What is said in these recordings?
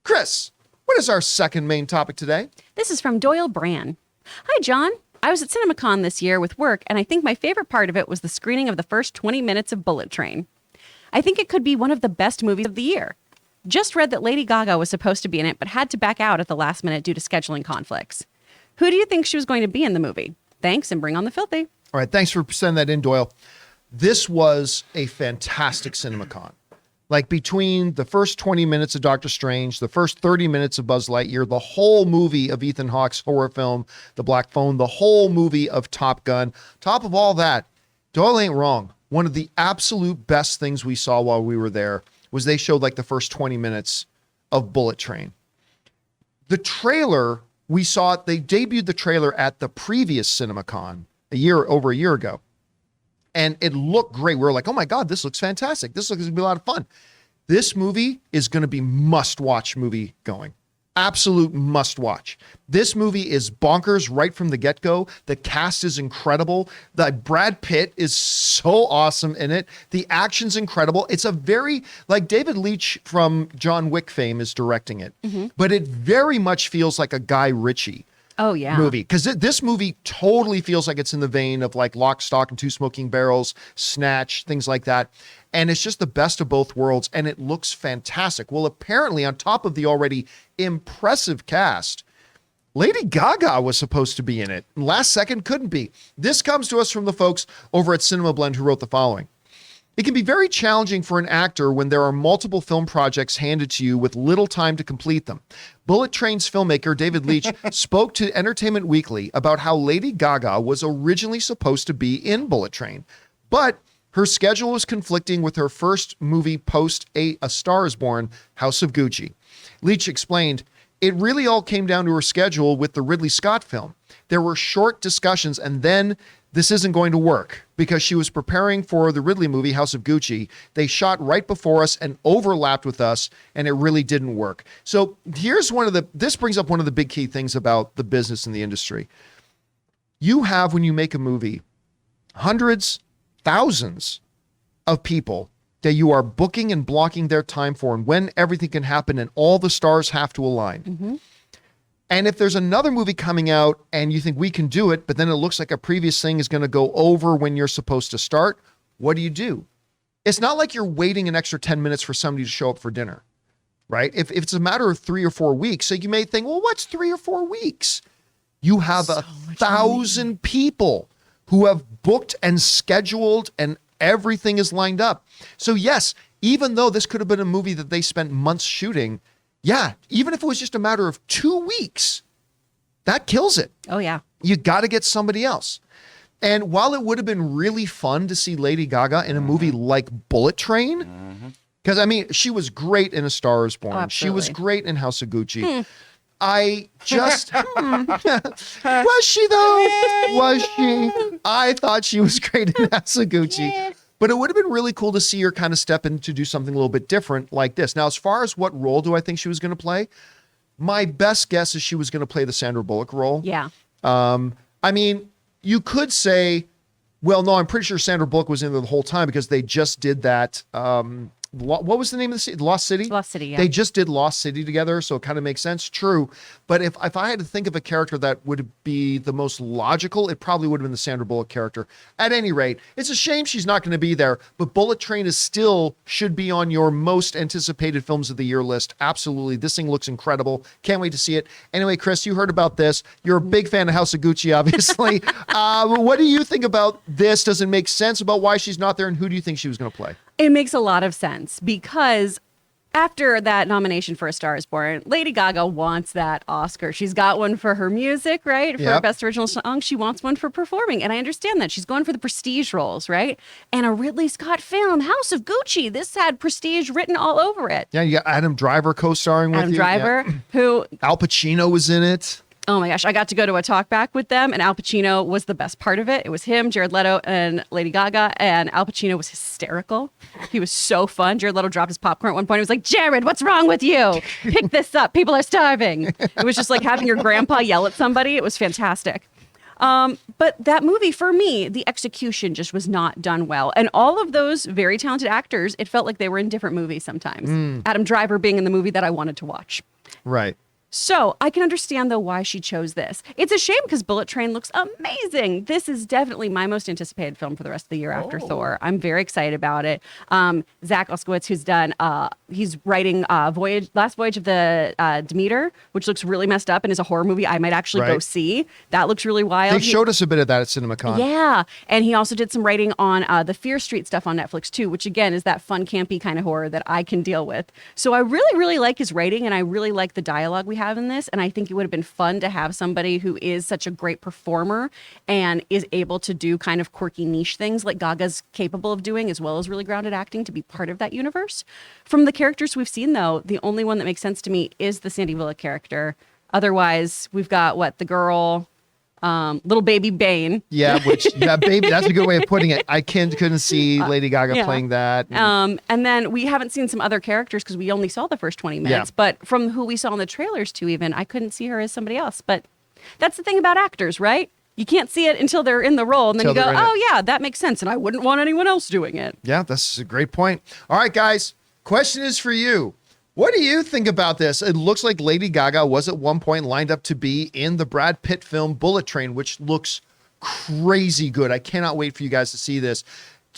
Chris, what is our second main topic today? This is from Doyle Brann. Hi, John. I was at CinemaCon this year with work, and I think my favorite part of it was the screening of the first 20 minutes of Bullet Train. I think it could be one of the best movies of the year. Just read that Lady Gaga was supposed to be in it, but had to back out at the last minute due to scheduling conflicts. Who do you think she was going to be in the movie? Thanks, and bring on the filthy. All right, thanks for sending that in, Doyle. This was a fantastic CinemaCon. Like between the first 20 minutes of Doctor Strange, the first 30 minutes of Buzz Lightyear, the whole movie of Ethan Hawke's horror film, The Black Phone, the whole movie of Top Gun. Top of all that, Doyle ain't wrong. One of the absolute best things we saw while we were there was they showed like the first 20 minutes of Bullet Train. The trailer, we saw it, they debuted the trailer at the previous CinemaCon over a year ago. And it looked great. We were like, oh my God, this looks fantastic. This looks going to be a lot of fun. This movie is going to be must-watch movie going. Absolute must-watch. This movie is bonkers right from the get-go. The cast is incredible. The Brad Pitt is so awesome in it. The action's incredible. It's a very, like David Leitch from John Wick fame is directing it. But it very much feels like a Guy Ritchie movie, because this movie totally feels like it's in the vein of like Lock, Stock, and Two Smoking Barrels, Snatch, things like that. And it's just the best of both worlds, and it looks fantastic. Well, apparently, on top of the already impressive cast, Lady Gaga was supposed to be in it. Last second, couldn't be. This comes to us from the folks over at Cinema Blend who wrote the following. It can be very challenging for an actor when there are multiple film projects handed to you with little time to complete them. Bullet Train's filmmaker David Leitch spoke to Entertainment Weekly about how Lady Gaga was originally supposed to be in Bullet Train, but her schedule was conflicting with her first movie post A Star is Born, House of Gucci. Leitch explained, it really all came down to her schedule with the Ridley Scott film. There were short discussions, and then this isn't going to work because she was preparing for the Ridley movie, House of Gucci. They shot right before us and overlapped with us, and it really didn't work. So here's this brings up one of the big key things about the business and the industry. You have, when you make a movie, hundreds, thousands of people that you are booking and blocking their time for, and when everything can happen and all the stars have to align. And if there's another movie coming out and you think we can do it, but then it looks like a previous thing is going to go over when you're supposed to start, what do? It's not like you're waiting an extra 10 minutes for somebody to show up for dinner, right? If it's a matter of 3 or 4 weeks, so you may think, well, what's 3 or 4 weeks? You have 1,000 people who have booked and scheduled and everything is lined up. So yes, even though this could have been a movie that they spent months shooting, yeah, even if it was just a matter of 2 weeks, that kills it. Oh, yeah. You got to get somebody else. And while it would have been really fun to see Lady Gaga in a movie like Bullet Train, because I mean, she was great in A Star is Born. Oh, she was great in House of Gucci. I just, was she though? Was she? I thought she was great in House of Gucci. But it would have been really cool to see her kind of step in to do something a little bit different like this. Now, as far as what role do I think she was going to play? My best guess is she was going to play the Sandra Bullock role. Yeah. I mean, you could say, well, no, I'm pretty sure Sandra Bullock was in there the whole time because they just did that. What was the name of the city? Lost City? Lost City, yeah. They just did Lost City together, so it kind of makes sense. True. But if I had to think of a character that would be the most logical, it probably would have been the Sandra Bullock character. At any rate, it's a shame she's not going to be there, but Bullet Train is still should be on your most anticipated films of the year list. Absolutely. This thing looks incredible. Can't wait to see it. Anyway, Chris, you heard about this. You're a big fan of House of Gucci, obviously. What do you think about this? Does it make sense about why she's not there, and who do you think she was going to play? It makes a lot of sense because after that nomination for A Star is Born, Lady Gaga wants that Oscar. She's got one for her music, right? For Best Original Song. She wants one for performing. And I understand that. She's going for the prestige roles, right? And a Ridley Scott film, House of Gucci, this had prestige written all over it. Yeah, you got Adam Driver co-starring with you. Adam Driver, who... Al Pacino was in it. Oh my gosh, I got to go to a talk back with them, and Al Pacino was the best part of it. It was him, Jared Leto, and Lady Gaga, and Al Pacino was hysterical. He was so fun. Jared Leto dropped his popcorn at one point. He was like, Jared, what's wrong with you? Pick this up. People are starving. It was just like having your grandpa yell at somebody. It was fantastic. But that movie, for me, the execution just was not done well. And all of those very talented actors, it felt like they were in different movies sometimes. Adam Driver being in the movie that I wanted to watch. Right. So I can understand, though, why she chose this. It's a shame because Bullet Train looks amazing. This is definitely my most anticipated film for the rest of the year after Thor. I'm very excited about it. Zach Oskowitz, who's done, he's writing Last Voyage of the Demeter, which looks really messed up and is a horror movie I might actually go see. That looks really wild. They showed us a bit of that at CinemaCon. Yeah. And he also did some writing on the Fear Street stuff on Netflix, too, which, again, is that fun, campy kind of horror that I can deal with. So I really, really like his writing, and I really like the dialogue we have in this. And I think it would have been fun to have somebody who is such a great performer and is able to do kind of quirky niche things like Gaga's capable of doing, as well as really grounded acting, to be part of that universe. From the characters we've seen, though, the only one that makes sense to me is the Sandy Bullock character. Otherwise, we've got the girl, little baby Bane. Yeah, baby, that's a good way of putting it. I couldn't see Lady Gaga playing that. And then we haven't seen some other characters because we only saw the first 20 minutes. But from who we saw in the trailers too, even, I couldn't see her as somebody else. But that's the thing about actors, right? You can't see it until they're in the role. And then you go, oh, yeah, that makes sense. And I wouldn't want anyone else doing it. Yeah, that's a great point. All right, guys, question is for you. What do you think about this? It looks like Lady Gaga was at one point lined up to be in the Brad Pitt film Bullet Train, which looks crazy good. I cannot wait for you guys to see this.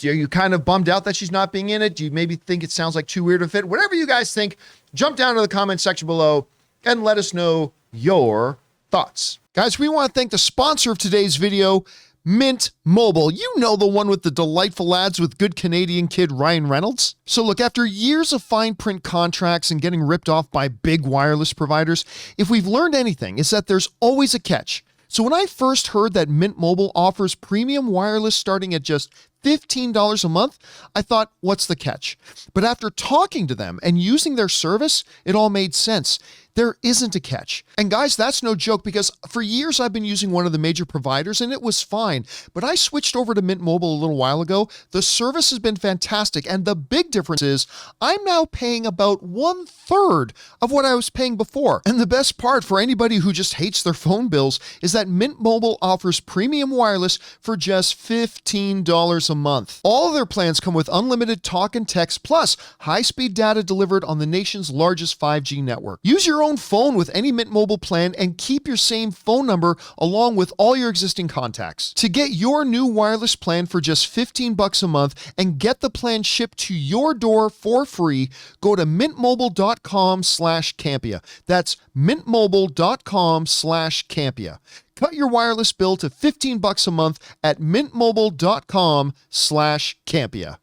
Are you kind of bummed out that she's not being in it? Do you maybe think it sounds like too weird to fit? Whatever you guys think, jump down to the comment section below and let us know your thoughts. Guys, we want to thank the sponsor of today's video, Mint Mobile. You know, the one with the delightful ads with good Canadian kid Ryan Reynolds. So look, after years of fine print contracts and getting ripped off by big wireless providers, if we've learned anything, it's that there's always a catch. So when I first heard that Mint Mobile offers premium wireless starting at just $15 a month, I thought, what's the catch? But after talking to them and using their service, it all made sense. There isn't a catch. And guys, that's no joke, because for years I've been using one of the major providers and it was fine. But I switched over to Mint Mobile a little while ago. The service has been fantastic. And the big difference is I'm now paying about 1/3 of what I was paying before. And the best part for anybody who just hates their phone bills is that Mint Mobile offers premium wireless for just $15 a month. All of their plans come with unlimited talk and text plus high-speed data delivered on the nation's largest 5G network. Use your own phone with any Mint Mobile plan and keep your same phone number along with all your existing contacts. To get your new wireless plan for just $15 a month and get the plan shipped to your door for free, go to mintmobile.com/Campea. That's mintmobile.com/Campea. Cut your wireless bill to $15 a month at mintmobile.com/Campea.